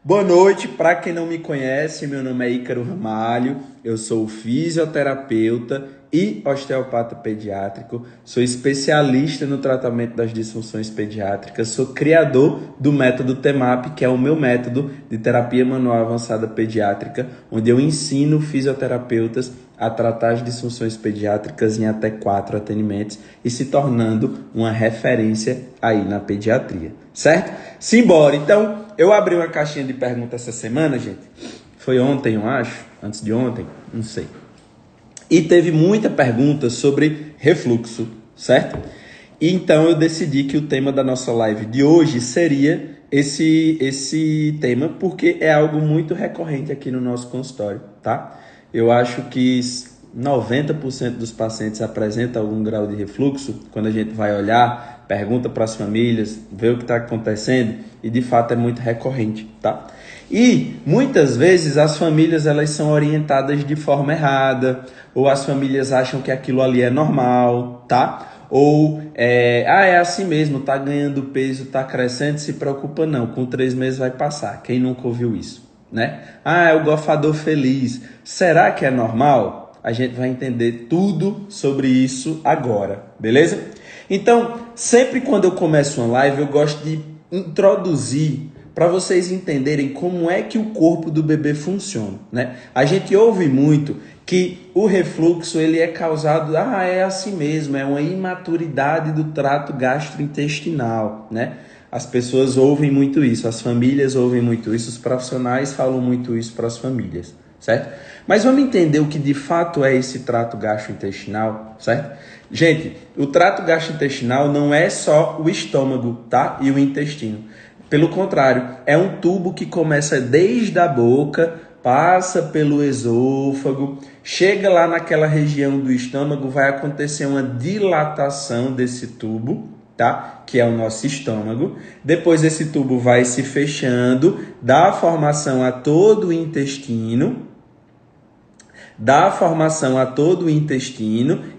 Boa noite, para quem não me conhece, meu nome é Ícaro Ramalho, eu sou fisioterapeuta e osteopata pediátrico, sou especialista no tratamento das disfunções pediátricas, sou criador do método TEMAP, que é o meu método de terapia manual avançada pediátrica, onde eu ensino fisioterapeutas a tratar as disfunções pediátricas em até 4 atendimentos e se tornando uma referência aí na pediatria, certo? Simbora! Então, eu abri uma caixinha de perguntas essa semana, gente. Foi ontem, eu acho, antes de ontem, não sei. E teve muita pergunta sobre refluxo, certo? E então eu decidi que o tema da nossa live de hoje seria esse tema, porque é algo muito recorrente aqui no nosso consultório, tá? Eu acho que 90% dos pacientes apresentam algum grau de refluxo. Quando a gente vai olhar, pergunta para as famílias, vê o que está acontecendo e de fato é muito recorrente, tá? E muitas vezes as famílias elas são orientadas de forma errada, ou as famílias acham que aquilo ali é normal, tá? Ou é assim mesmo, tá ganhando peso, tá crescendo, se preocupa não, com 3 meses vai passar. Quem nunca ouviu isso, né? É o golfador feliz. Será que é normal? A gente vai entender tudo sobre isso agora, beleza? Então, sempre quando eu começo uma live, eu gosto de introduzir para vocês entenderem como é que o corpo do bebê funciona, né? A gente ouve muito que o refluxo ele é causado, é assim mesmo, é uma imaturidade do trato gastrointestinal, né? As pessoas ouvem muito isso, as famílias ouvem muito isso, os profissionais falam muito isso para as famílias, certo? Mas vamos entender o que de fato é esse trato gastrointestinal, certo? Gente, o trato gastrointestinal não é só o estômago, tá? E o intestino. Pelo contrário, é um tubo que começa desde a boca, passa pelo esôfago, chega lá naquela região do estômago, vai acontecer uma dilatação desse tubo, tá? Que é o nosso estômago. Depois esse tubo vai se fechando, dá formação a todo o intestino,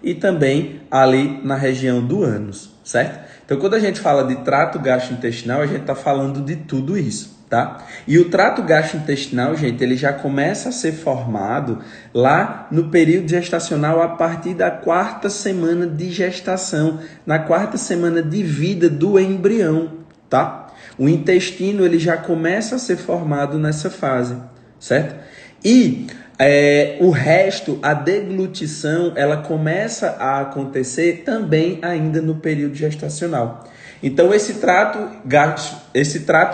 e também ali na região do ânus, certo? Então, quando a gente fala de trato gastrointestinal, a gente está falando de tudo isso, tá? E o trato gastrointestinal, gente, ele já começa a ser formado lá no período gestacional a partir da 4ª semana de gestação, na 4ª semana de vida do embrião, tá? O intestino, ele já começa a ser formado nessa fase, certo? E o resto, a deglutição, ela começa a acontecer também ainda no período gestacional. Então, esse trato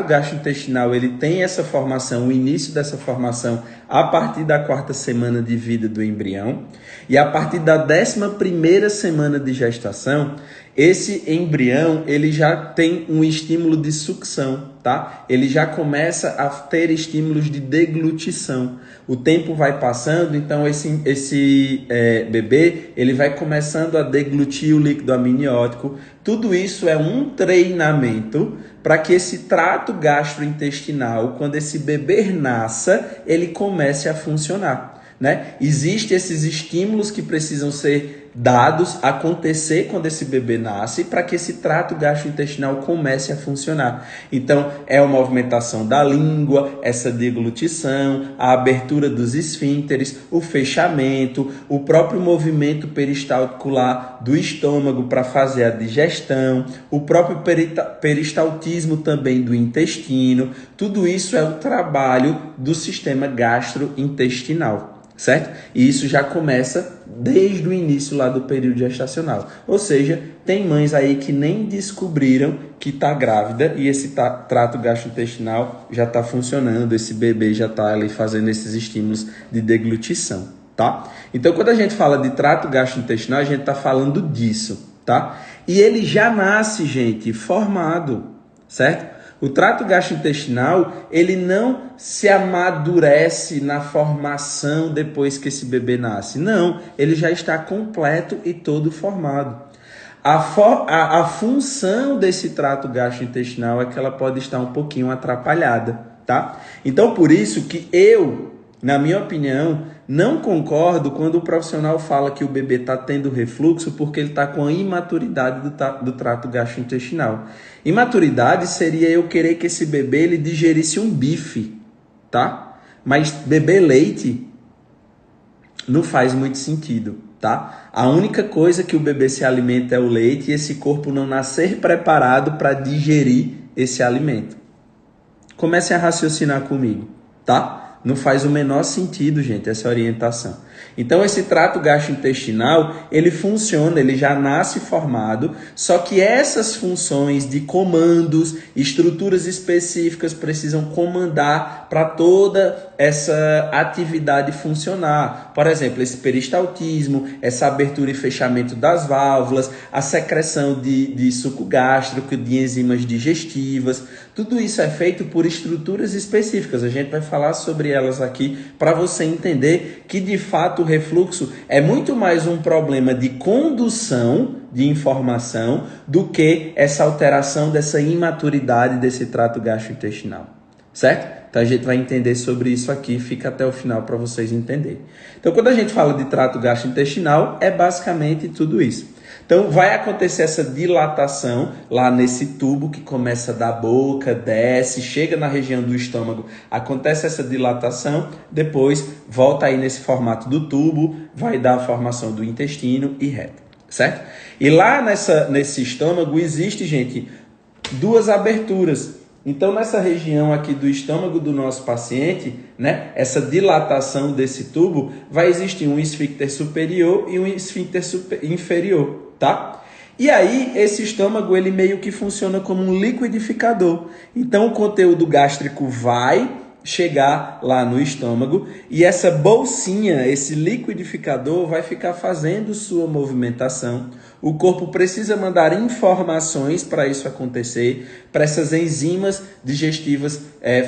gastrointestinal, ele tem essa formação, o início dessa formação a partir da 4ª semana de vida do embrião. E a partir da 11ª semana de gestação, esse embrião, ele já tem um estímulo de sucção, tá? Ele já começa a ter estímulos de deglutição. O tempo vai passando, então esse bebê, ele vai começando a deglutir o líquido amniótico. Tudo isso é um treinamento para que esse trato gastrointestinal, quando esse bebê nasça, ele comece a funcionar, né? Existem esses estímulos que precisam ser dados, acontecer quando esse bebê nasce, para que esse trato gastrointestinal comece a funcionar. Então, é a movimentação da língua, essa deglutição, a abertura dos esfíncteres, o fechamento, o próprio movimento peristáltico lá do estômago para fazer a digestão, o próprio peristaltismo também do intestino. Tudo isso é o trabalho do sistema gastrointestinal, certo? E isso já começa desde o início lá do período gestacional. Ou seja, tem mães aí que nem descobriram que está grávida e esse trato gastrointestinal já está funcionando, esse bebê já está ali fazendo esses estímulos de deglutição, tá? Então, quando a gente fala de trato gastrointestinal, a gente está falando disso, tá? E ele já nasce, gente, formado, certo? O trato gastrointestinal, ele não se amadurece na formação depois que esse bebê nasce. Não, ele já está completo e todo formado. A função desse trato gastrointestinal é que ela pode estar um pouquinho atrapalhada, tá? Então, por isso que eu, na minha opinião, não concordo quando o profissional fala que o bebê está tendo refluxo porque ele está com a imaturidade do trato gastrointestinal. Imaturidade seria eu querer que esse bebê ele digerisse um bife, tá? Mas beber leite não faz muito sentido, tá? A única coisa que o bebê se alimenta é o leite e esse corpo não nascer preparado para digerir esse alimento. Comecem a raciocinar comigo, tá? Não faz o menor sentido, gente, essa orientação. Então, esse trato gastrointestinal, ele funciona, ele já nasce formado, só que essas funções de comandos, estruturas específicas precisam comandar para toda essa atividade funcionar. Por exemplo, esse peristaltismo, essa abertura e fechamento das válvulas, a secreção de suco gástrico, de enzimas digestivas, tudo isso é feito por estruturas específicas. A gente vai falar sobre elas aqui para você entender que, de fato, o refluxo é muito mais um problema de condução de informação do que essa alteração dessa imaturidade desse trato gastrointestinal, certo? Então a gente vai entender sobre isso aqui, fica até o final para vocês entenderem. Então quando a gente fala de trato gastrointestinal, é basicamente tudo isso. Então vai acontecer essa dilatação lá nesse tubo que começa da boca, desce, chega na região do estômago, acontece essa dilatação, depois volta aí nesse formato do tubo, vai dar a formação do intestino e reto, certo? E lá nesse estômago existe, gente, duas aberturas. Então, nessa região aqui do estômago do nosso paciente, né, essa dilatação desse tubo, vai existir um esfíncter superior e um esfíncter inferior, tá? E aí, esse estômago, ele meio que funciona como um liquidificador. Então, o conteúdo gástrico vai chegar lá no estômago e essa bolsinha, esse liquidificador, vai ficar fazendo sua movimentação. O corpo precisa mandar informações para isso acontecer, para essas enzimas digestivas,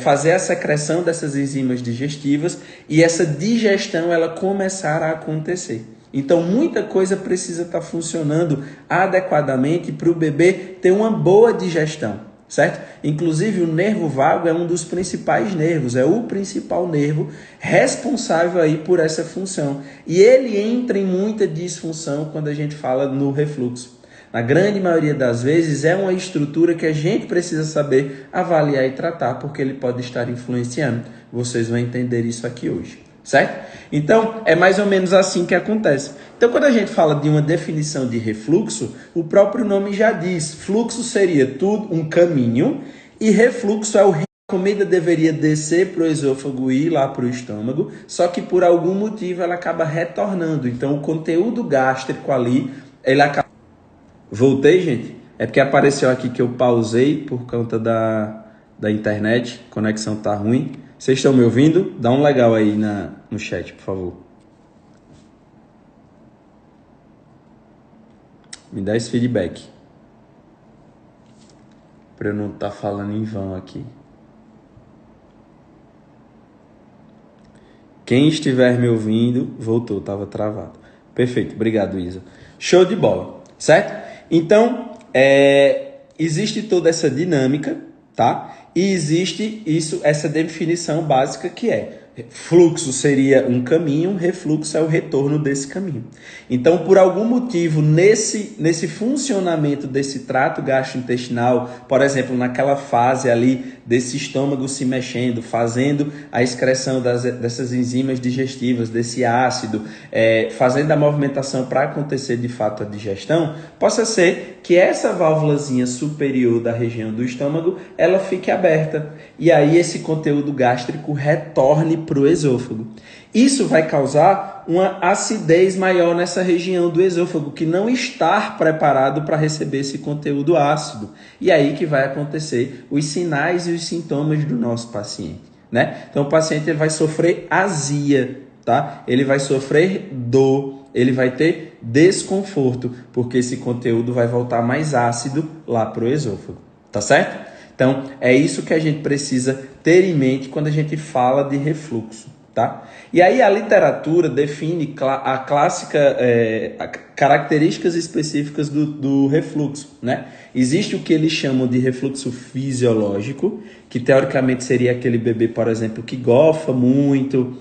fazer a secreção dessas enzimas digestivas e essa digestão ela começar a acontecer. Então, muita coisa precisa estar funcionando adequadamente para o bebê ter uma boa digestão. Certo? Inclusive o nervo vago é um dos principais nervos, é o principal nervo responsável aí por essa função. E ele entra em muita disfunção quando a gente fala no refluxo. Na grande maioria das vezes é uma estrutura que a gente precisa saber avaliar e tratar, porque ele pode estar influenciando. Vocês vão entender isso aqui hoje. Certo? Então, é mais ou menos assim que acontece. Então, quando a gente fala de uma definição de refluxo, o próprio nome já diz. Fluxo seria tudo um caminho e refluxo é a comida deveria descer para o esôfago e ir lá para o estômago, só que por algum motivo ela acaba retornando. Então, o conteúdo gástrico ali, ele acaba... Voltei, gente? É porque apareceu aqui que eu pausei por conta da internet, a conexão tá ruim. Vocês estão me ouvindo? Dá um legal aí no chat, por favor. Me dá esse feedback. Para eu não estar falando em vão aqui. Quem estiver me ouvindo, voltou, estava travado. Perfeito, obrigado, Isa. Show de bola, certo? Então, existe toda essa dinâmica, tá? E existe essa definição básica que é: fluxo seria um caminho, refluxo é o retorno desse caminho. Então, por algum motivo, nesse funcionamento desse trato gastrointestinal, por exemplo, naquela fase ali desse estômago se mexendo, fazendo a excreção dessas enzimas digestivas, desse ácido, fazendo a movimentação para acontecer de fato a digestão, possa ser que essa válvulazinha superior da região do estômago, ela fique aberta. E aí esse conteúdo gástrico retorne para o esôfago. Isso vai causar uma acidez maior nessa região do esôfago, que não está preparado para receber esse conteúdo ácido. E aí que vai acontecer os sinais e os sintomas do nosso paciente, né? Então o paciente ele vai sofrer azia, tá? Ele vai sofrer dor, ele vai ter desconforto, porque esse conteúdo vai voltar mais ácido lá para o esôfago, tá certo? Então, é isso que a gente precisa ter em mente quando a gente fala de refluxo, tá? E aí a literatura define a clássica características específicas do refluxo, né? Existe o que eles chamam de refluxo fisiológico, que teoricamente seria aquele bebê, por exemplo, que gofa muito,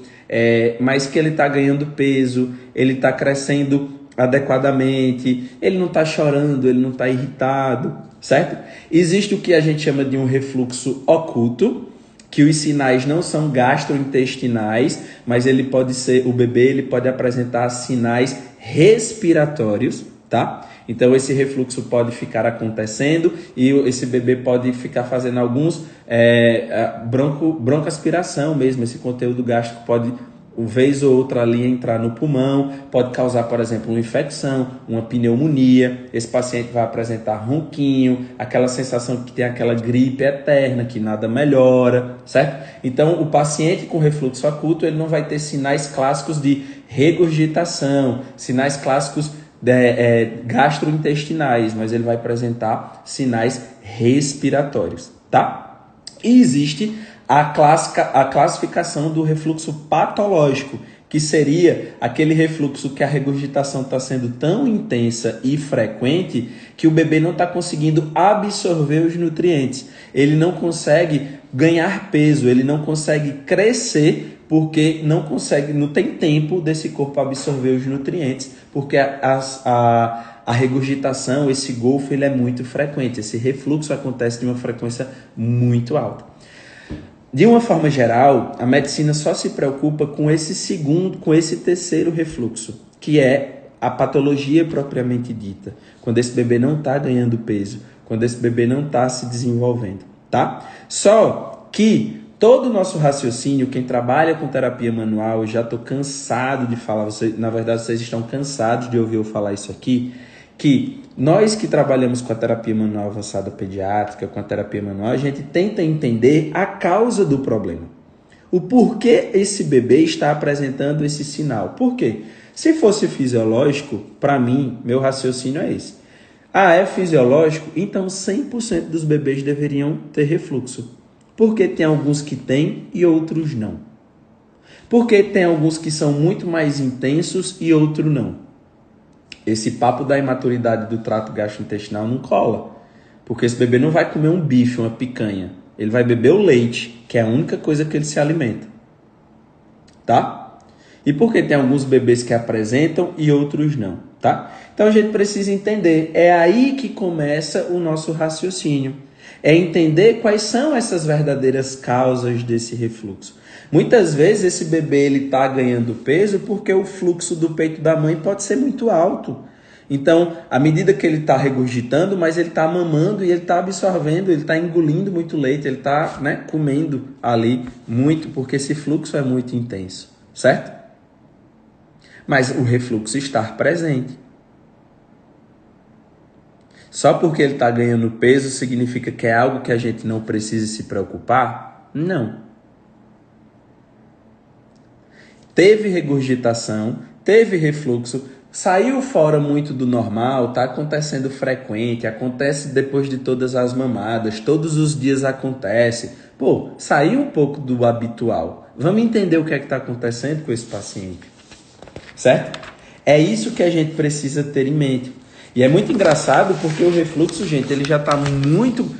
mas que ele está ganhando peso, ele está crescendo adequadamente, ele não está chorando, ele não está irritado, certo? Existe o que a gente chama de um refluxo oculto, que os sinais não são gastrointestinais, mas o bebê ele pode apresentar sinais respiratórios, tá? Então esse refluxo pode ficar acontecendo e esse bebê pode ficar fazendo alguns broncoaspiração mesmo. Esse conteúdo gástrico pode, uma vez ou outra ali, entrar no pulmão, pode causar, por exemplo, uma infecção, uma pneumonia. Esse paciente vai apresentar ronquinho, aquela sensação que tem aquela gripe eterna, que nada melhora, certo? Então o paciente com refluxo acuto, ele não vai ter sinais clássicos de regurgitação, sinais clássicos gastrointestinais, mas ele vai apresentar sinais respiratórios, tá? E existe a classificação do refluxo patológico, que seria aquele refluxo que a regurgitação está sendo tão intensa e frequente que o bebê não está conseguindo absorver os nutrientes, ele não consegue ganhar peso, ele não consegue crescer, porque não tem tempo desse corpo absorver os nutrientes, porque a regurgitação, esse golfo, ele é muito frequente, esse refluxo acontece de uma frequência muito alta. De uma forma geral, a medicina só se preocupa com esse terceiro refluxo, que é a patologia propriamente dita, quando esse bebê não está ganhando peso, quando esse bebê não está se desenvolvendo, tá? Só que todo o nosso raciocínio, quem trabalha com terapia manual, eu já estou cansado de falar, na verdade vocês estão cansados de ouvir eu falar isso aqui, que nós que trabalhamos com a terapia manual avançada pediátrica, com a terapia manual, a gente tenta entender a causa do problema. O porquê esse bebê está apresentando esse sinal. Por quê? Se fosse fisiológico, para mim, meu raciocínio é esse. É fisiológico? Então 100% dos bebês deveriam ter refluxo. Porque tem alguns que têm e outros não. Porque tem alguns que são muito mais intensos e outros não. Esse papo da imaturidade do trato gastrointestinal não cola. Porque esse bebê não vai comer um bife, uma picanha. Ele vai beber o leite, que é a única coisa que ele se alimenta. Tá? E por que tem alguns bebês que apresentam e outros não? Tá? Então a gente precisa entender. É aí que começa o nosso raciocínio. É entender quais são essas verdadeiras causas desse refluxo. Muitas vezes esse bebê está ganhando peso porque o fluxo do peito da mãe pode ser muito alto. Então, à medida que ele está regurgitando, mas ele está mamando e ele está absorvendo, ele está engolindo muito leite, ele está comendo ali muito, porque esse fluxo é muito intenso, certo? Mas o refluxo está presente. Só porque ele está ganhando peso significa que é algo que a gente não precisa se preocupar? Não. Teve regurgitação, teve refluxo, saiu fora muito do normal, está acontecendo frequente, acontece depois de todas as mamadas, todos os dias acontece. Saiu um pouco do habitual. Vamos entender o que é que está acontecendo com esse paciente, certo? É isso que a gente precisa ter em mente. E é muito engraçado porque o refluxo, gente, ele já está muito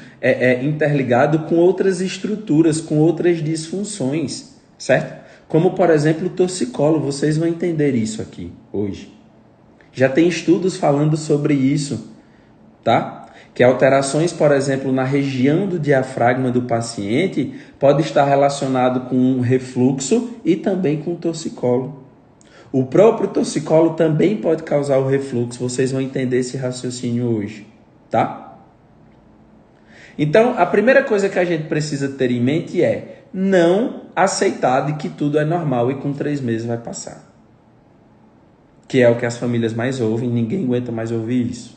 interligado com outras estruturas, com outras disfunções, certo? Como, por exemplo, o torcicolo. Vocês vão entender isso aqui hoje. Já tem estudos falando sobre isso, tá? Que alterações, por exemplo, na região do diafragma do paciente pode estar relacionado com um refluxo e também com o torcicolo. O próprio torcicolo também pode causar o refluxo. Vocês vão entender esse raciocínio hoje, tá? Então, a primeira coisa que a gente precisa ter em mente é não aceitar de que tudo é normal e com 3 meses vai passar. Que é o que as famílias mais ouvem, ninguém aguenta mais ouvir isso.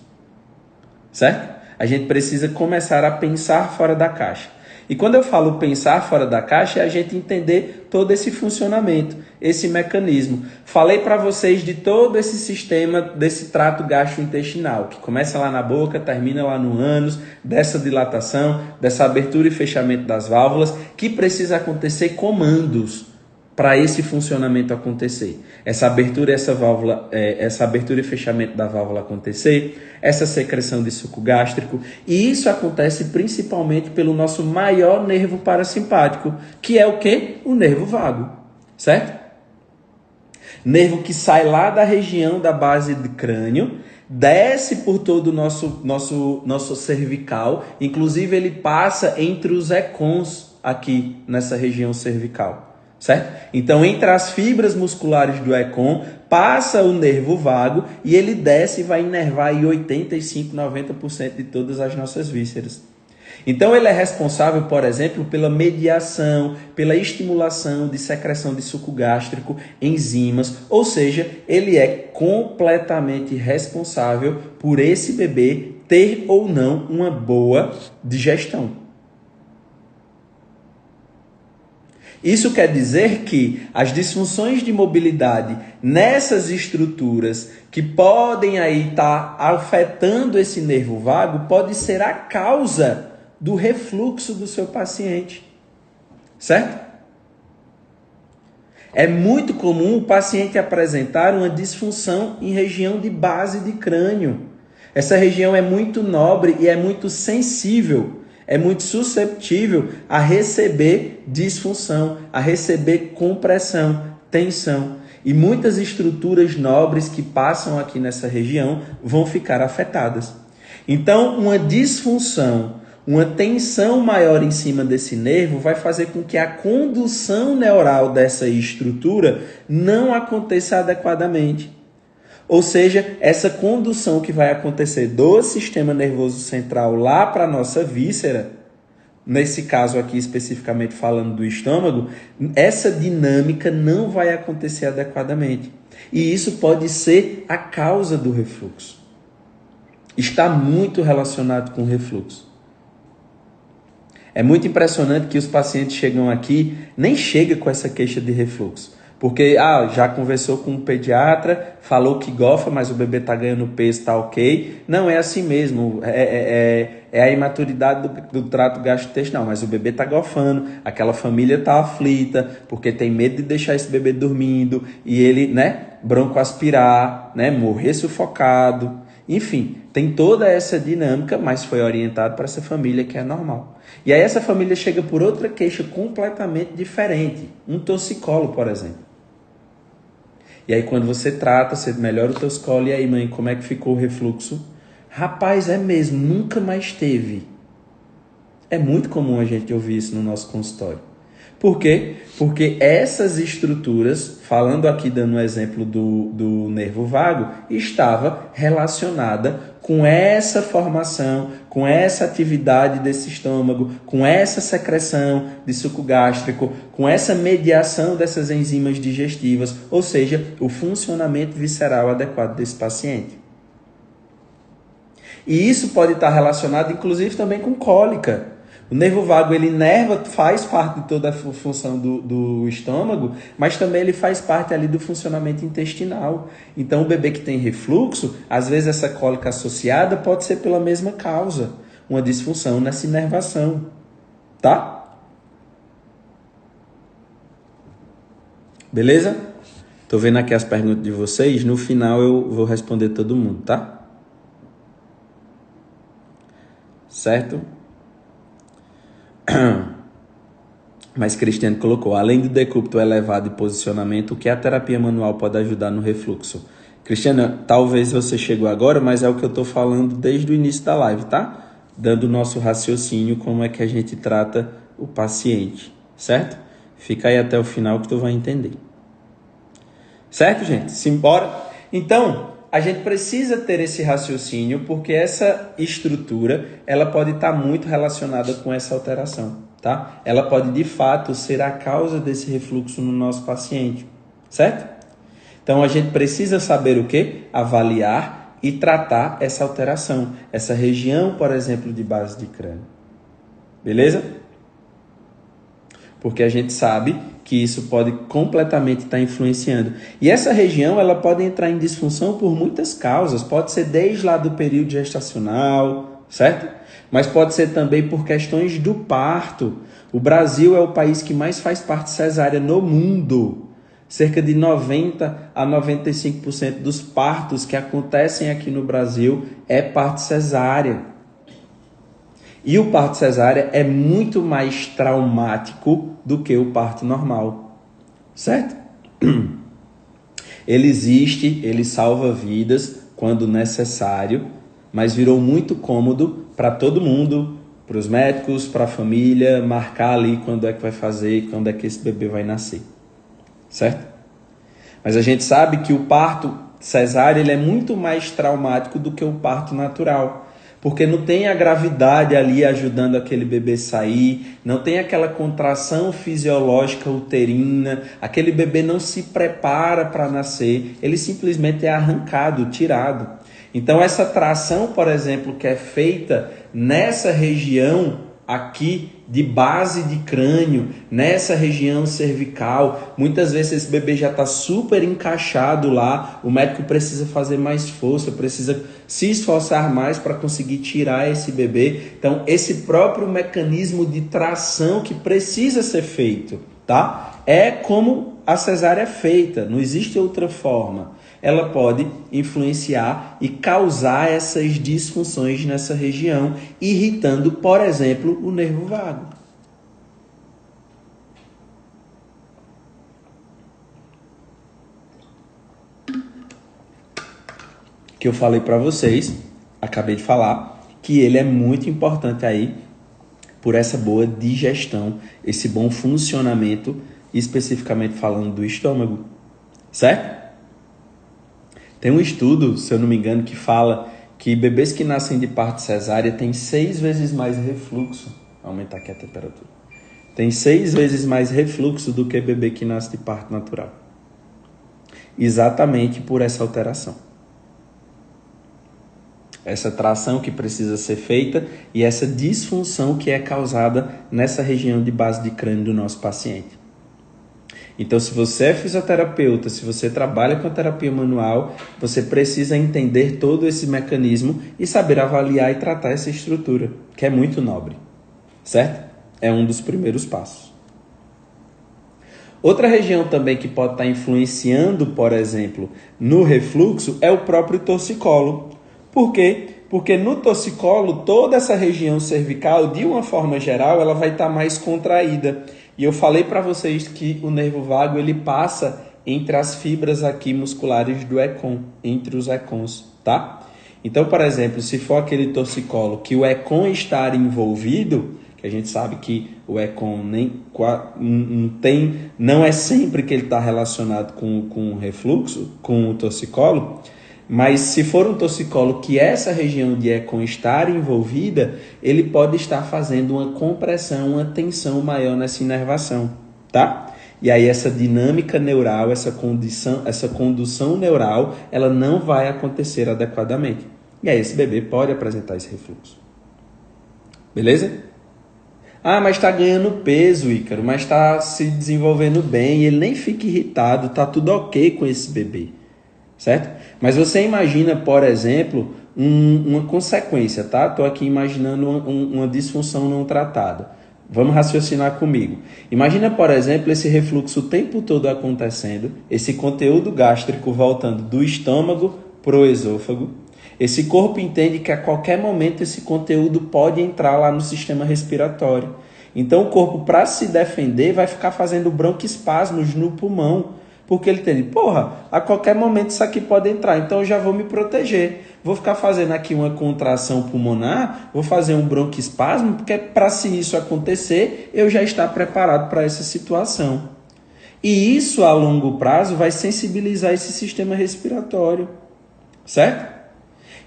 Certo? A gente precisa começar a pensar fora da caixa. E quando eu falo pensar fora da caixa, é a gente entender todo esse funcionamento, esse mecanismo. Falei para vocês de todo esse sistema desse trato gastrointestinal, que começa lá na boca, termina lá no ânus, dessa dilatação, dessa abertura e fechamento das válvulas, que precisa acontecer comandos para esse funcionamento acontecer. Essa abertura e fechamento da válvula acontecer, essa secreção de suco gástrico, e isso acontece principalmente pelo nosso maior nervo parasimpático, que é o quê? O nervo vago, certo? Nervo que sai lá da região da base do crânio, desce por todo o nosso cervical, inclusive ele passa entre os econs, aqui nessa região cervical, certo? Então, entre as fibras musculares do ECOM, passa o nervo vago e ele desce e vai inervar aí 85, 90% de todas as nossas vísceras. Então, ele é responsável, por exemplo, pela mediação, pela estimulação de secreção de suco gástrico, enzimas, ou seja, ele é completamente responsável por esse bebê ter ou não uma boa digestão. Isso quer dizer que as disfunções de mobilidade nessas estruturas que podem aí estar afetando esse nervo vago pode ser a causa do refluxo do seu paciente, certo? É muito comum o paciente apresentar uma disfunção em região de base de crânio. Essa região é muito nobre e é muito sensível, é muito susceptível a receber disfunção, a receber compressão, tensão. E muitas estruturas nobres que passam aqui nessa região vão ficar afetadas. Então, uma disfunção, uma tensão maior em cima desse nervo vai fazer com que a condução neural dessa estrutura não aconteça adequadamente. Ou seja, essa condução que vai acontecer do sistema nervoso central lá para a nossa víscera, nesse caso aqui especificamente falando do estômago, essa dinâmica não vai acontecer adequadamente. E isso pode ser a causa do refluxo. Está muito relacionado com o refluxo. É muito impressionante que os pacientes chegam aqui, nem chegam com essa queixa de refluxo. Porque, já conversou com um pediatra, falou que gofa, mas o bebê está ganhando peso, está ok. Não, é assim mesmo, é a imaturidade do trato gastrointestinal, mas o bebê está gofando, aquela família está aflita, porque tem medo de deixar esse bebê dormindo, e ele, broncoaspirar, morrer sufocado. Enfim, tem toda essa dinâmica, mas foi orientado para essa família que é normal. E aí essa família chega por outra queixa completamente diferente, um torcicolo, por exemplo. E aí quando você trata, você melhora o torcicolo, e aí mãe, como é que ficou o refluxo? Rapaz, é mesmo, nunca mais teve. É muito comum a gente ouvir isso no nosso consultório. Por quê? Porque essas estruturas, falando aqui dando um exemplo do nervo vago, estava relacionada com essa formação, com essa atividade desse estômago, com essa secreção de suco gástrico, com essa mediação dessas enzimas digestivas, ou seja, o funcionamento visceral adequado desse paciente. E isso pode estar relacionado, inclusive, também com cólica. O nervo vago, ele inerva, faz parte de toda a função do estômago, mas também ele faz parte ali do funcionamento intestinal. Então, o bebê que tem refluxo, às vezes essa cólica associada pode ser pela mesma causa, uma disfunção nessa inervação, tá? Beleza? Tô vendo aqui as perguntas de vocês, no final eu vou responder todo mundo, tá? Certo? Mas Cristiano colocou, além do decúbito elevado e posicionamento, o que a terapia manual pode ajudar no refluxo? Cristiano, talvez você chegou agora, mas é o que eu estou falando desde o início da live, tá? Dando o nosso raciocínio, como é que a gente trata o paciente, certo? Fica aí até o final que tu vai entender. Certo, gente? Simbora? Então, a gente precisa ter esse raciocínio porque essa estrutura ela pode estar muito relacionada com essa alteração, tá? Ela pode, de fato, ser a causa desse refluxo no nosso paciente, certo? Então, a gente precisa saber o quê? Avaliar e tratar essa alteração, essa região, por exemplo, de base de crânio. Beleza? Porque a gente sabe que isso pode completamente estar influenciando. E essa região ela pode entrar em disfunção por muitas causas. Pode ser desde lá do período gestacional, certo? Mas pode ser também por questões do parto. O Brasil é o país que mais faz parte cesárea no mundo. Cerca de 90 a 95% dos partos que acontecem aqui no Brasil é parto cesárea. E o parto cesárea é muito mais traumático do que o parto normal, certo? Ele existe, ele salva vidas quando necessário, mas virou muito cômodo para todo mundo para os médicos, para a família, marcar ali quando é que vai fazer, quando é que esse bebê vai nascer, certo? Mas a gente sabe que o parto cesáreo ele é muito mais traumático do que o parto natural, porque não tem a gravidade ali ajudando aquele bebê sair, não tem aquela contração fisiológica uterina, aquele bebê não se prepara para nascer, ele simplesmente é arrancado, tirado. Então essa tração, por exemplo, que é feita nessa região aqui de base de crânio, nessa região cervical, muitas vezes esse bebê já está super encaixado lá, o médico precisa fazer mais força, precisa se esforçar mais para conseguir tirar esse bebê. Então esse próprio mecanismo de tração que precisa ser feito, tá? É como a cesárea é feita, não existe outra forma. Ela pode influenciar e causar essas disfunções nessa região, irritando, por exemplo, o nervo vago. Que eu falei para vocês, acabei de falar, que ele é muito importante aí por essa boa digestão, esse bom funcionamento, especificamente falando do estômago, certo? Tem um estudo, se eu não me engano, que fala que bebês que nascem de parto cesárea têm 6 vezes mais refluxo. Vou aumentar aqui a temperatura. Tem 6 vezes mais refluxo do que bebê que nasce de parto natural. Exatamente por essa alteração. Essa tração que precisa ser feita e essa disfunção que é causada nessa região de base de crânio do nosso paciente. Então, se você é fisioterapeuta, se você trabalha com a terapia manual, você precisa entender todo esse mecanismo e saber avaliar e tratar essa estrutura, que é muito nobre, certo? É um dos primeiros passos. Outra região também que pode estar influenciando, por exemplo, no refluxo é o próprio torcicolo. Por quê? Porque no torcicolo, toda essa região cervical, de uma forma geral, ela vai estar mais contraída. E eu falei para vocês que o nervo vago ele passa entre as fibras aqui musculares do econ, entre os econs, tá? Então, por exemplo, se for aquele torcicolo que o econ está envolvido, que a gente sabe que o econ não é sempre que ele está relacionado com o refluxo, com o torcicolo, mas se for um torcicolo que essa região de econ estar envolvida, ele pode estar fazendo uma compressão, uma tensão maior nessa inervação, tá? E aí essa dinâmica neural, essa condução neural, ela não vai acontecer adequadamente. E aí esse bebê pode apresentar esse refluxo. Beleza? Ah, mas está ganhando peso, Ícaro, mas está se desenvolvendo bem, ele nem fica irritado, está tudo ok com esse bebê. Certo? Mas você imagina, por exemplo, uma consequência, tá? Estou aqui imaginando uma disfunção não tratada. Vamos raciocinar comigo. Imagina, por exemplo, esse refluxo o tempo todo acontecendo, esse conteúdo gástrico voltando do estômago para o esôfago. Esse corpo entende que a qualquer momento esse conteúdo pode entrar lá no sistema respiratório. Então o corpo, para se defender, vai ficar fazendo broncoespasmos no pulmão. Porque ele entende, a qualquer momento isso aqui pode entrar, então eu já vou me proteger. Vou ficar fazendo aqui uma contração pulmonar, vou fazer um broncoespasmo, porque para se isso acontecer, eu já estou preparado para essa situação. E isso a longo prazo vai sensibilizar esse sistema respiratório, certo?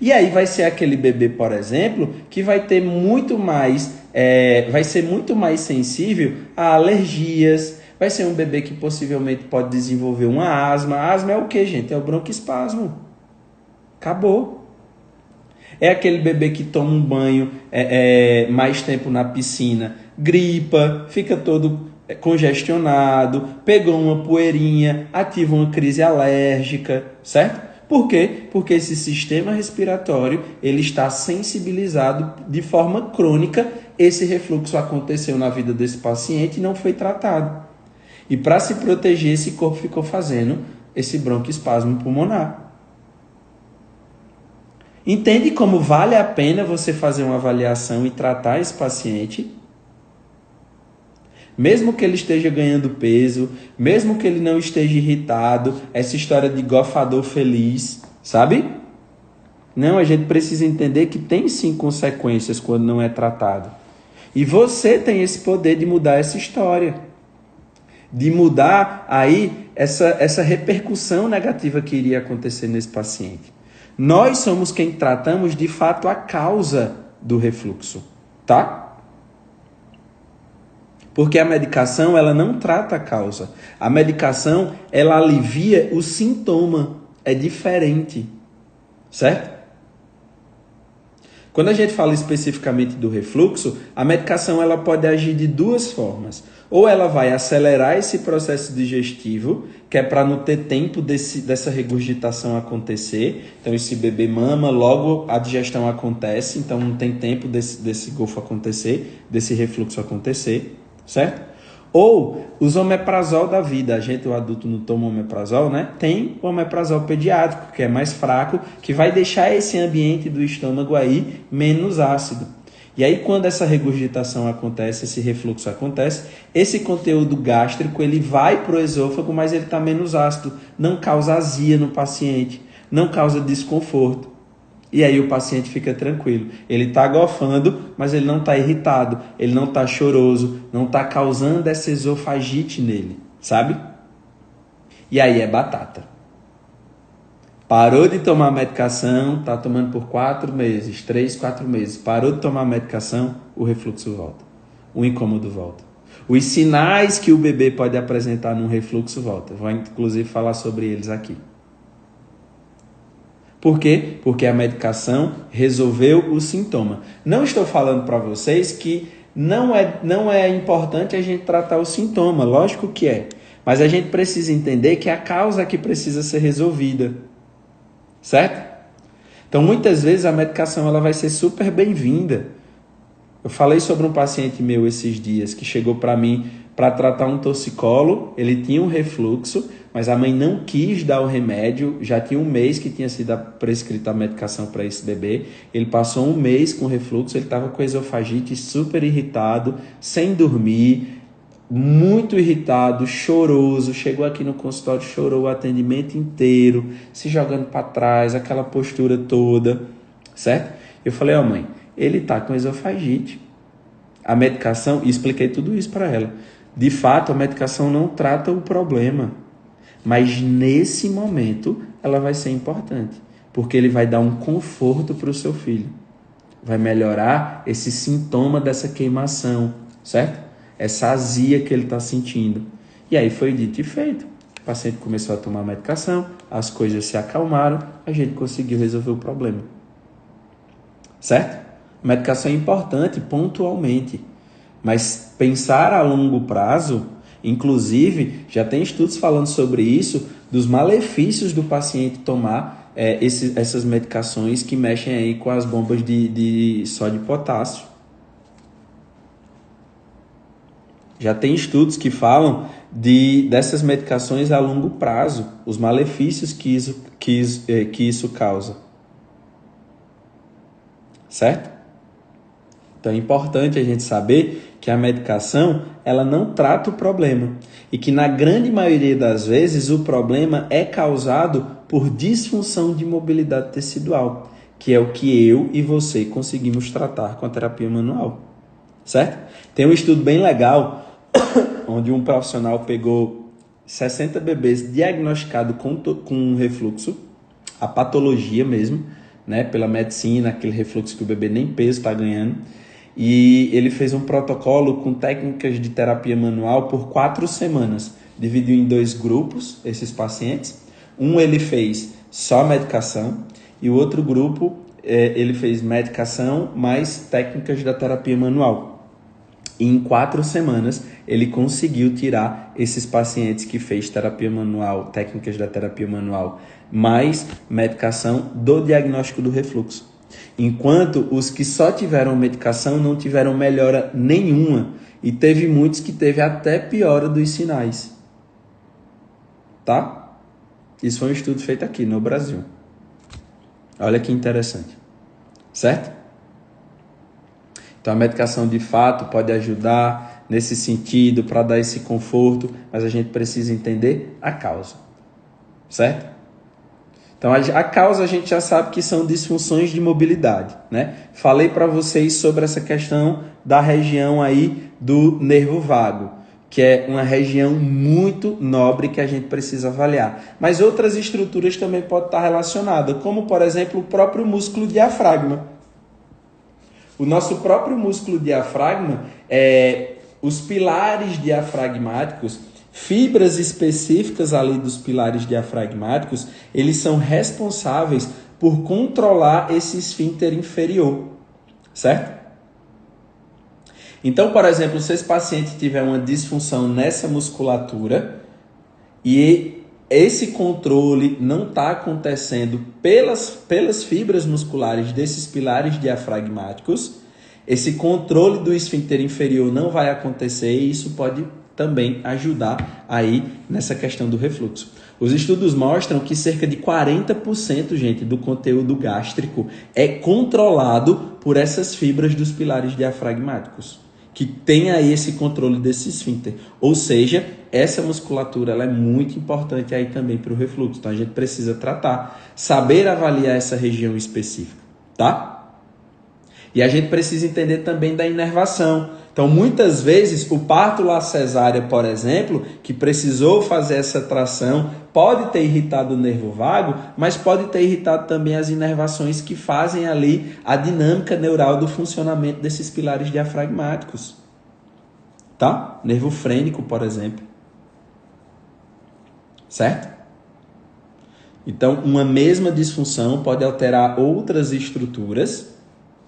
E aí vai ser aquele bebê, por exemplo, que vai ter muito mais, vai ser muito mais sensível a alergias. Vai ser um bebê que possivelmente pode desenvolver uma asma. A asma é o que, gente? É o broncoespasmo. Acabou. É aquele bebê que toma um banho mais tempo na piscina, gripa, fica todo congestionado, pegou uma poeirinha, ativa uma crise alérgica, certo? Por quê? Porque esse sistema respiratório ele está sensibilizado de forma crônica. Esse refluxo aconteceu na vida desse paciente e não foi tratado. E para se proteger, esse corpo ficou fazendo esse broncoespasmo pulmonar. Entende como vale a pena você fazer uma avaliação e tratar esse paciente? Mesmo que ele esteja ganhando peso, mesmo que ele não esteja irritado, essa história de gofador feliz, sabe? Não, a gente precisa entender que tem sim consequências quando não é tratado. E você tem esse poder de mudar essa história, de mudar aí essa repercussão negativa que iria acontecer nesse paciente. Nós somos quem tratamos de fato a causa do refluxo, tá? Porque a medicação, ela não trata a causa. A medicação, ela alivia o sintoma. É diferente, certo? Quando a gente fala especificamente do refluxo, a medicação ela pode agir de duas formas. Ou ela vai acelerar esse processo digestivo, que é para não ter tempo dessa regurgitação acontecer. Então, esse bebê mama, logo a digestão acontece, então não tem tempo desse golfo acontecer, desse refluxo acontecer, certo? Ou os omeprazol da vida, o adulto não toma omeprazol, né? Tem o omeprazol pediátrico, que é mais fraco, que vai deixar esse ambiente do estômago aí menos ácido. E aí quando essa regurgitação acontece, esse refluxo acontece, esse conteúdo gástrico ele vai para o esôfago, mas ele está menos ácido, não causa azia no paciente, não causa desconforto. E aí o paciente fica tranquilo. Ele está gofando, mas ele não está irritado, ele não está choroso, não está causando essa esofagite nele, sabe? E aí é batata. Parou de tomar a medicação, está tomando por 4 meses, 3, 4 meses. Parou de tomar a medicação, o refluxo volta. O incômodo volta. Os sinais que o bebê pode apresentar num refluxo volta. Vou inclusive falar sobre eles aqui. Por quê? Porque a medicação resolveu o sintoma. Não estou falando para vocês que não é importante a gente tratar o sintoma, lógico que é. Mas a gente precisa entender que é a causa que precisa ser resolvida. Certo? Então, muitas vezes a medicação ela vai ser super bem-vinda. Eu falei sobre um paciente meu esses dias que chegou para mim para tratar um torcicolo, ele tinha um refluxo, mas a mãe não quis dar o remédio, já tinha um mês que tinha sido prescrita a medicação para esse bebê, ele passou um mês com refluxo, ele estava com esofagite, super irritado, sem dormir, muito irritado, choroso, chegou aqui no consultório, chorou o atendimento inteiro, se jogando para trás, aquela postura toda, certo? Eu falei, mãe, ele está com esofagite. A medicação, e expliquei tudo isso para ela. De fato, a medicação não trata o problema, mas nesse momento ela vai ser importante, porque ele vai dar um conforto para o seu filho, vai melhorar esse sintoma dessa queimação, certo? Essa azia que ele está sentindo. E aí foi dito e feito. O paciente começou a tomar a medicação, as coisas se acalmaram, a gente conseguiu resolver o problema. Certo? A medicação é importante pontualmente, mas pensar a longo prazo, inclusive, já tem estudos falando sobre isso, dos malefícios do paciente tomar essas medicações que mexem aí com as bombas de sódio e potássio. Já tem estudos que falam dessas medicações a longo prazo, os malefícios que isso causa. Certo? Então é importante a gente saber que a medicação ela não trata o problema e que na grande maioria das vezes o problema é causado por disfunção de mobilidade tecidual, que é o que eu e você conseguimos tratar com a terapia manual. Certo? Tem um estudo bem legal onde um profissional pegou 60 bebês diagnosticados com refluxo, a patologia mesmo, né, pela medicina, aquele refluxo que o bebê nem peso está ganhando, e ele fez um protocolo com técnicas de terapia manual por 4 semanas, dividiu em 2 grupos esses pacientes, ele fez só medicação e o outro grupo ele fez medicação mais técnicas da terapia manual. E em 4 semanas, ele conseguiu tirar esses pacientes que fez terapia manual, técnicas da terapia manual, mais medicação do diagnóstico do refluxo. Enquanto os que só tiveram medicação não tiveram melhora nenhuma. E teve muitos que teve até piora dos sinais. Tá? Isso foi um estudo feito aqui no Brasil. Olha que interessante. Certo? Então a medicação de fato pode ajudar nesse sentido para dar esse conforto, mas a gente precisa entender a causa, certo? Então, a causa a gente já sabe que são disfunções de mobilidade, né? Falei para vocês sobre essa questão da região aí do nervo vago, que é uma região muito nobre que a gente precisa avaliar. Mas outras estruturas também podem estar relacionadas, como, por exemplo, o próprio músculo diafragma. O nosso próprio músculo diafragma, os pilares diafragmáticos, fibras específicas ali dos pilares diafragmáticos, eles são responsáveis por controlar esse esfíncter inferior, certo? Então, por exemplo, se esse paciente tiver uma disfunção nessa musculatura e esse controle não está acontecendo pelas fibras musculares desses pilares diafragmáticos, esse controle do esfíncter inferior não vai acontecer e isso pode também ajudar aí nessa questão do refluxo. Os estudos mostram que cerca de 40%, gente, do conteúdo gástrico é controlado por essas fibras dos pilares diafragmáticos, que tem aí esse controle desse esfíncter. Ou seja, essa musculatura ela é muito importante aí também para o refluxo. Então a gente precisa tratar, saber avaliar essa região específica, tá? E a gente precisa entender também da inervação. Então, muitas vezes, o parto lá cesárea, por exemplo, que precisou fazer essa tração, pode ter irritado o nervo vago, mas pode ter irritado também as inervações que fazem ali a dinâmica neural do funcionamento desses pilares diafragmáticos. Tá? Nervo frênico, por exemplo. Certo? Então, uma mesma disfunção pode alterar outras estruturas,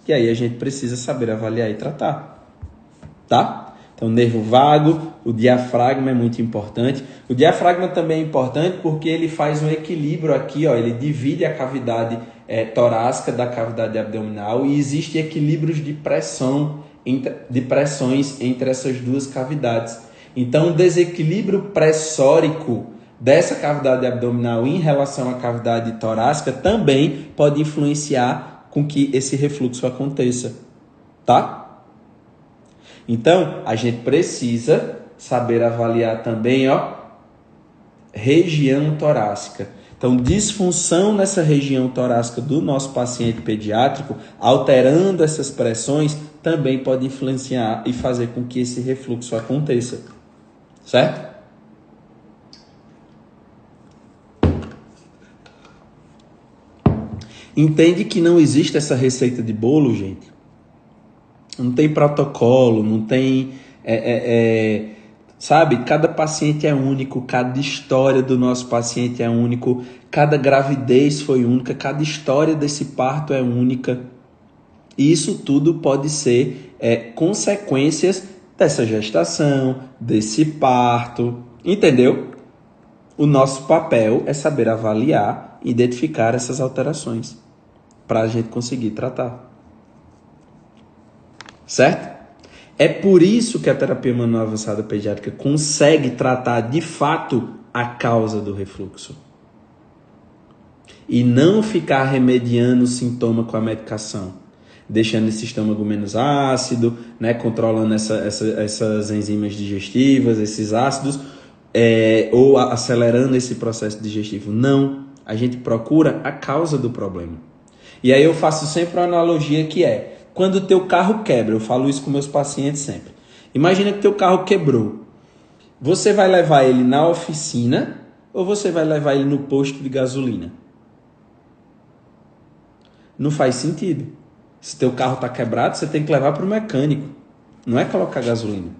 e aí a gente precisa saber avaliar e tratar. Tá? Então, nervo vago, o diafragma é muito importante. O diafragma também é importante porque ele faz um equilíbrio aqui, ó, ele divide a cavidade torácica da cavidade abdominal e existe equilíbrios de pressões entre essas duas cavidades. Então, o desequilíbrio pressórico dessa cavidade abdominal em relação à cavidade torácica também pode influenciar com que esse refluxo aconteça, tá? Então, a gente precisa saber avaliar também, ó, região torácica. Então, disfunção nessa região torácica do nosso paciente pediátrico, alterando essas pressões, também pode influenciar e fazer com que esse refluxo aconteça, certo? Entende que não existe essa receita de bolo, gente? Não tem protocolo, não tem... sabe? Cada paciente é único, cada história do nosso paciente é único, cada gravidez foi única, cada história desse parto é única. E isso tudo pode ser consequências dessa gestação, desse parto, entendeu? O nosso papel é saber avaliar e identificar essas alterações para a gente conseguir tratar. Certo? É por isso que a terapia manual avançada pediátrica consegue tratar de fato a causa do refluxo. E não ficar remediando o sintoma com a medicação. Deixando esse estômago menos ácido, né, controlando essas enzimas digestivas, esses ácidos, ou acelerando esse processo digestivo. Não, a gente procura a causa do problema. E aí eu faço sempre uma analogia que quando o teu carro quebra, eu falo isso com meus pacientes sempre. Imagina que teu carro quebrou. Você vai levar ele na oficina ou você vai levar ele no posto de gasolina? Não faz sentido. Se teu carro está quebrado, você tem que levar para o mecânico. Não é colocar gasolina.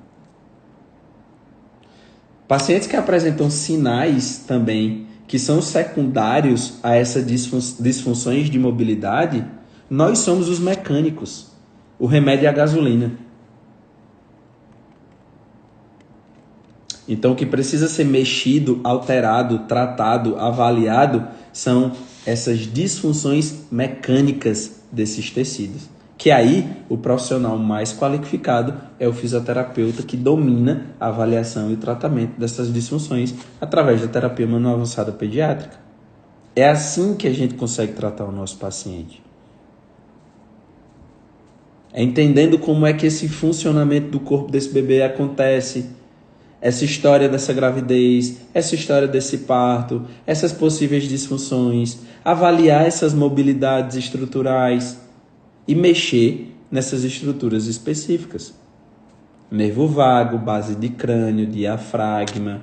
Pacientes que apresentam sinais também que são secundários a essas disfunções de mobilidade, nós somos os mecânicos. O remédio é a gasolina. Então, o que precisa ser mexido, alterado, tratado, avaliado são essas disfunções mecânicas desses tecidos. Que aí, o profissional mais qualificado é o fisioterapeuta que domina a avaliação e o tratamento dessas disfunções através da terapia manual avançada pediátrica. É assim que a gente consegue tratar o nosso paciente. É entendendo como é que esse funcionamento do corpo desse bebê acontece, essa história dessa gravidez, essa história desse parto, essas possíveis disfunções, avaliar essas mobilidades estruturais e mexer nessas estruturas específicas. Nervo vago, base de crânio, diafragma,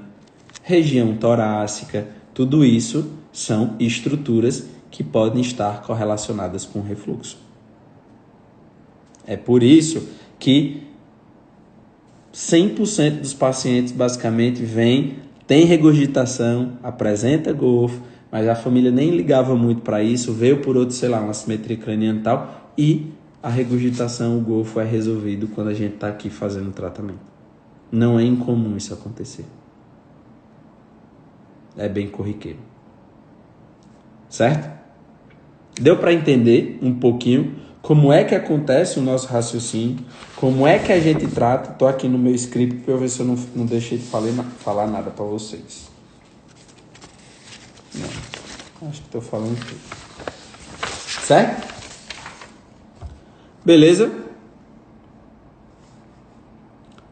região torácica, tudo isso são estruturas que podem estar correlacionadas com refluxo. É por isso que 100% dos pacientes basicamente tem regurgitação, apresenta golfo, mas a família nem ligava muito para isso, veio por outro, sei lá, uma assimetria craniana e tal, e a regurgitação, o golfo é resolvido quando a gente está aqui fazendo o tratamento. Não é incomum isso acontecer. É bem corriqueiro. Certo? Deu para entender um pouquinho como é que acontece o nosso raciocínio, como é que a gente trata. Estou aqui no meu script para eu ver se eu não deixei de falar nada para vocês. Não, acho que estou falando tudo. Certo? Beleza?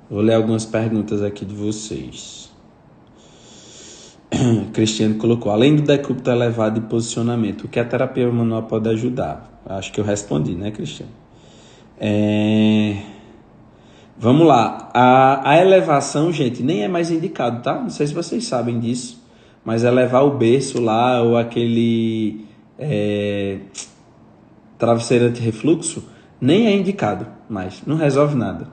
Vou ler algumas perguntas aqui de vocês. Cristiano colocou, além do decúbito elevado e posicionamento, o que a terapia manual pode ajudar? Acho que eu respondi, né, Cristiano? Vamos lá. A elevação, gente, nem é mais indicado, tá? Não sei se vocês sabem disso, mas elevar o berço lá ou aquele travesseiro anti-refluxo nem é indicado mais. Não resolve nada.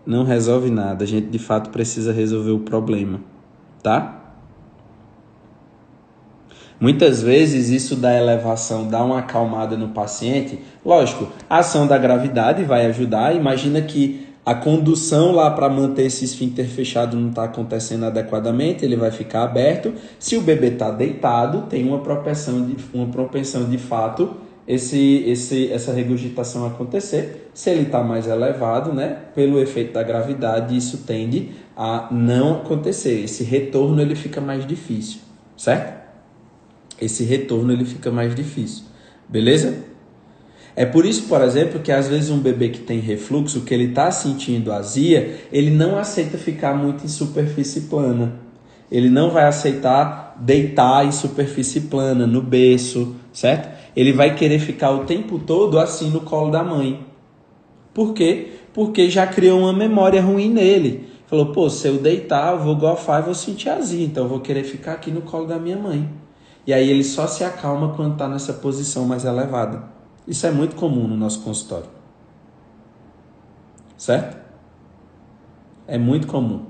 Não resolve nada. A gente, de fato, precisa resolver o problema, tá? Muitas vezes isso da elevação dá uma acalmada no paciente. Lógico, a ação da gravidade vai ajudar. Imagina que a condução lá para manter esse esfíncter fechado não está acontecendo adequadamente, ele vai ficar aberto. Se o bebê está deitado, tem uma propensão de fato essa regurgitação acontecer. Se ele está mais elevado, né, pelo efeito da gravidade, isso tende a não acontecer. Esse retorno ele fica mais difícil, certo? Esse retorno ele fica mais difícil, beleza? É por isso, por exemplo, que às vezes um bebê que tem refluxo, que ele está sentindo azia, ele não aceita ficar muito em superfície plana. Ele não vai aceitar deitar em superfície plana, no berço, certo? Ele vai querer ficar o tempo todo assim no colo da mãe. Por quê? Porque já criou uma memória ruim nele. Falou, pô, se eu deitar, eu vou golfar e vou sentir azia, então eu vou querer ficar aqui no colo da minha mãe. E aí ele só se acalma quando está nessa posição mais elevada. Isso é muito comum no nosso consultório. Certo? É muito comum.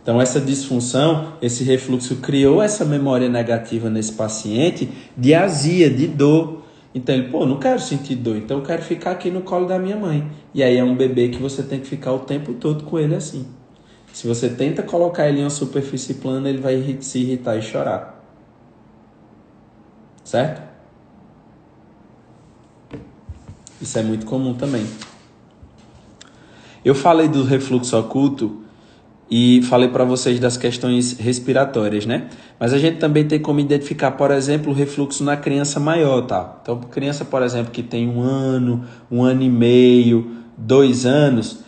Então essa disfunção, esse refluxo criou essa memória negativa nesse paciente de azia, de dor. Então ele, pô, não quero sentir dor, então eu quero ficar aqui no colo da minha mãe. E aí é um bebê que você tem que ficar o tempo todo com ele assim. Se você tenta colocar ele em uma superfície plana, ele vai se irritar e chorar. Certo? Isso é muito comum também. Eu falei do refluxo oculto e falei para vocês das questões respiratórias, né? Mas a gente também tem como identificar, por exemplo, o refluxo na criança maior, tá? Então, criança, por exemplo, que tem 1 ano, 1 ano e meio, 2 anos,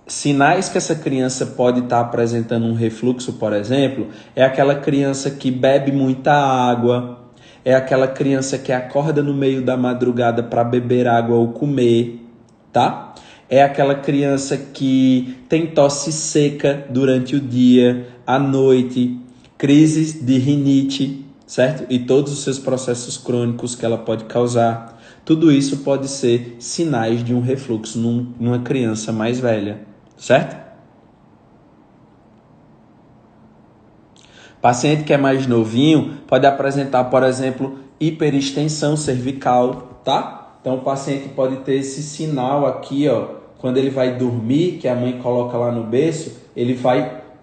sinais que essa criança pode estar apresentando um refluxo, por exemplo, é aquela criança que bebe muita água, é aquela criança que acorda no meio da madrugada para beber água ou comer, tá? É aquela criança que tem tosse seca durante o dia, à noite, crises de rinite, certo? E todos os seus processos crônicos que ela pode causar. Tudo isso pode ser sinais de um refluxo numa criança mais velha, certo? Paciente que é mais novinho pode apresentar, por exemplo, hiperextensão cervical, tá? Então o paciente pode ter esse sinal aqui, ó, quando ele vai dormir, que a mãe coloca lá no berço, ele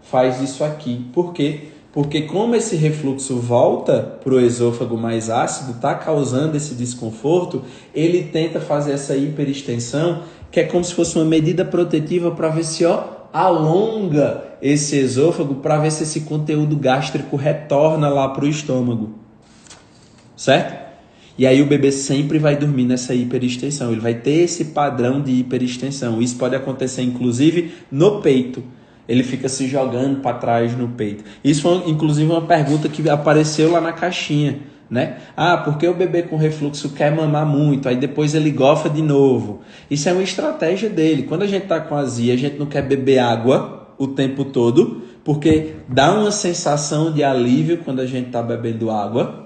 faz isso aqui. Por quê? Porque como esse refluxo volta para o esôfago mais ácido, está causando esse desconforto, ele tenta fazer essa hiperextensão, que é como se fosse uma medida protetiva para ver se alonga esse esôfago, para ver se esse conteúdo gástrico retorna lá para o estômago. Certo? E aí o bebê sempre vai dormir nessa hiperextensão. Ele vai ter esse padrão de hiperextensão. Isso pode acontecer, inclusive, no peito. Ele fica se jogando para trás no peito. Isso foi, inclusive, uma pergunta que apareceu lá na caixinha, né? Ah, porque o bebê com refluxo quer mamar muito, aí depois ele gofa de novo. Isso é uma estratégia dele. Quando a gente está com azia, a gente não quer beber água o tempo todo, porque dá uma sensação de alívio quando a gente está bebendo água.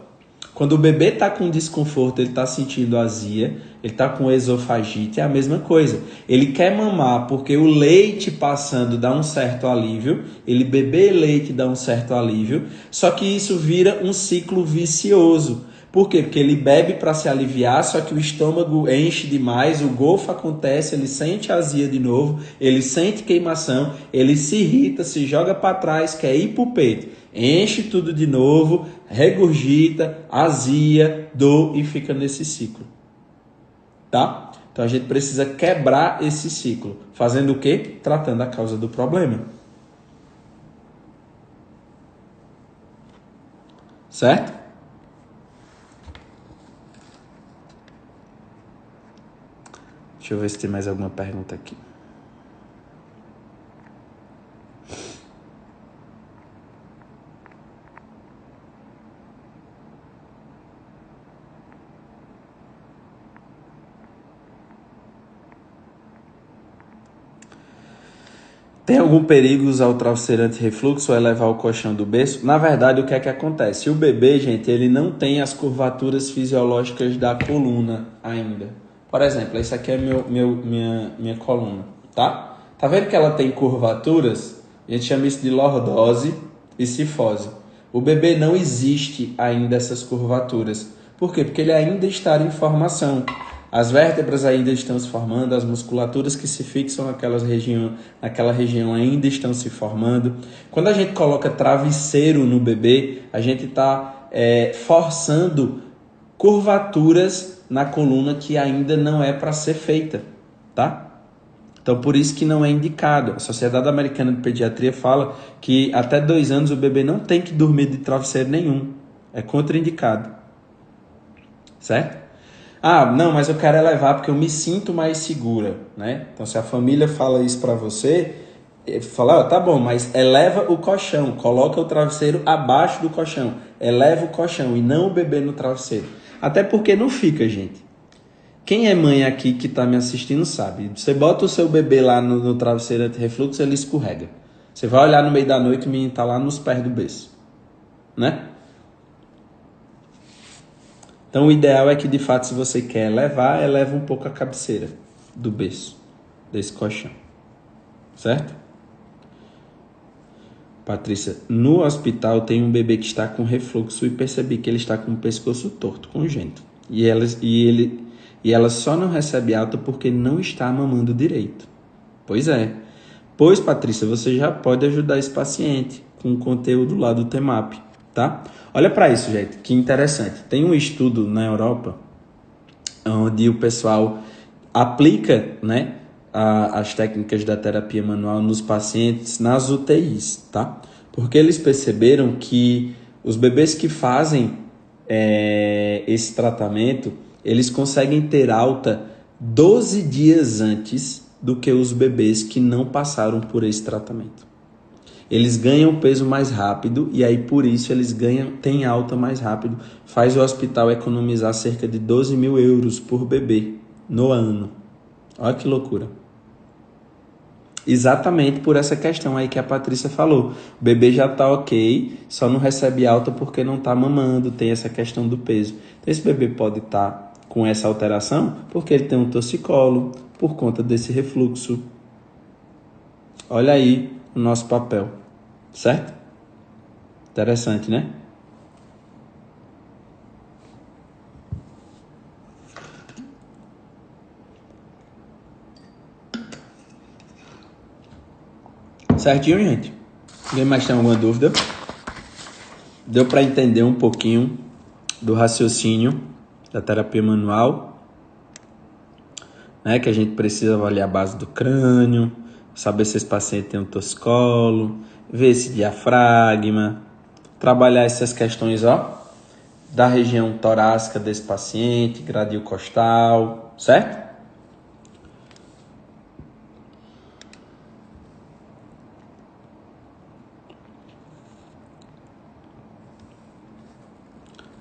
Quando o bebê está com desconforto, ele está sentindo azia, ele está com esofagite, é a mesma coisa. Ele quer mamar porque o leite passando dá um certo alívio, ele beber leite dá um certo alívio, só que isso vira um ciclo vicioso. Por quê? Porque ele bebe para se aliviar, só que o estômago enche demais, o golfo acontece, ele sente azia de novo, ele sente queimação, ele se irrita, se joga para trás, quer ir para o peito. Enche tudo de novo, regurgita, azia, dor e fica nesse ciclo. Tá? Então a gente precisa quebrar esse ciclo. Fazendo o quê? Tratando a causa do problema. Certo? Deixa eu ver se tem mais alguma pergunta aqui. Tem algum perigo usar o travesseiro anti-refluxo ou elevar o colchão do berço? Na verdade, o que é que acontece? O bebê, gente, ele não tem as curvaturas fisiológicas da coluna ainda. Por exemplo, esse aqui é minha coluna, tá? Tá vendo que ela tem curvaturas? A gente chama isso de lordose e cifose. O bebê não existe ainda essas curvaturas. Por quê? Porque ele ainda está em formação. As vértebras ainda estão se formando, as musculaturas que se fixam naquela região ainda estão se formando. Quando a gente coloca travesseiro no bebê, a gente está forçando curvaturas na coluna que ainda não é para ser feita, tá? Então, por isso que não é indicado. A Sociedade Americana de Pediatria fala que até 2 anos o bebê não tem que dormir de travesseiro nenhum. É contraindicado. Certo? Ah, não, mas eu quero elevar porque eu me sinto mais segura, né? Então, se a família fala isso para você, fala, tá bom, mas eleva o colchão, coloca o travesseiro abaixo do colchão, eleva o colchão e não o bebê no travesseiro. Até porque não fica, gente. Quem é mãe aqui que tá me assistindo sabe. Você bota o seu bebê lá no travesseiro anti-refluxo, ele escorrega. Você vai olhar no meio da noite, o menino tá lá nos pés do berço, né? Então, o ideal é que, de fato, se você quer elevar, eleva um pouco a cabeceira do berço, desse colchão. Certo? Patrícia, no hospital tem um bebê que está com refluxo e percebi que ele está com o pescoço torto, congênito. E ela só não recebe alta porque não está mamando direito. Pois é. Pois, Patrícia, você já pode ajudar esse paciente com o conteúdo lá do TEMAP, tá? Olha para isso, gente, que interessante. Tem um estudo na Europa onde o pessoal aplica, né, as técnicas da terapia manual nos pacientes nas UTIs, tá? Porque eles perceberam que os bebês que fazem esse tratamento, eles conseguem ter alta 12 dias antes do que os bebês que não passaram por esse tratamento. Eles ganham peso mais rápido e aí por isso eles têm alta mais rápido. Faz o hospital economizar cerca de 12 mil euros por bebê no ano. Olha que loucura. Exatamente por essa questão aí que a Patrícia falou. O bebê já tá ok, só não recebe alta porque não tá mamando, tem essa questão do peso. Então esse bebê pode estar com essa alteração porque ele tem um torcicolo, por conta desse refluxo. Olha aí o nosso papel, certo? Interessante, né? Certinho, gente? Alguém mais tem alguma dúvida? Deu para entender um pouquinho do raciocínio da terapia manual, né? Que a gente precisa avaliar a base do crânio, saber se esse paciente tem um torcicolo, ver esse diafragma, trabalhar essas questões, ó, da região torácica desse paciente, gradil costal, certo?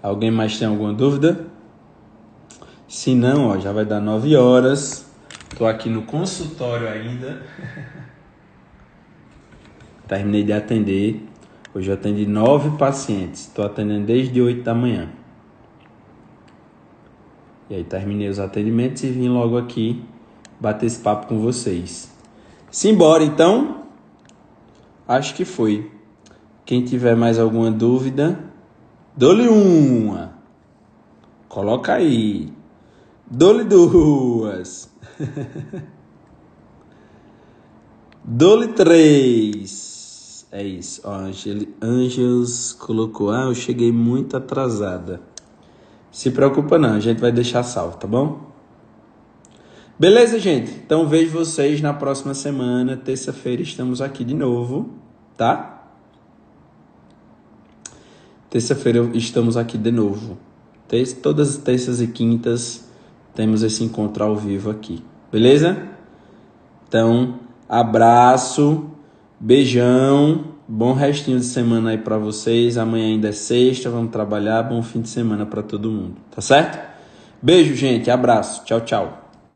Alguém mais tem alguma dúvida? Se não, ó, já vai dar 9 horas. Tô aqui no consultório ainda. Terminei de atender. Hoje eu atendi 9 pacientes. Estou atendendo desde 8 da manhã. E aí terminei os atendimentos e vim logo aqui bater esse papo com vocês. Simbora, então. Acho que foi. Quem tiver mais alguma dúvida, dou-lhe uma. Coloca aí. Dou-lhe duas. Dou-lhe 3. É isso. Ó, Ângels colocou. Eu cheguei muito atrasada. Se preocupa não, a gente vai deixar salvo, tá bom? Beleza, gente? Então vejo vocês na próxima semana. Terça-feira estamos aqui de novo, tá? Terça-feira estamos aqui de novo. Todas as terças e quintas temos esse encontro ao vivo aqui. Beleza? Então, abraço, beijão, bom restinho de semana aí pra vocês. Amanhã ainda é sexta, vamos trabalhar. Bom fim de semana pra todo mundo, tá certo? Beijo, gente. Abraço. Tchau, tchau.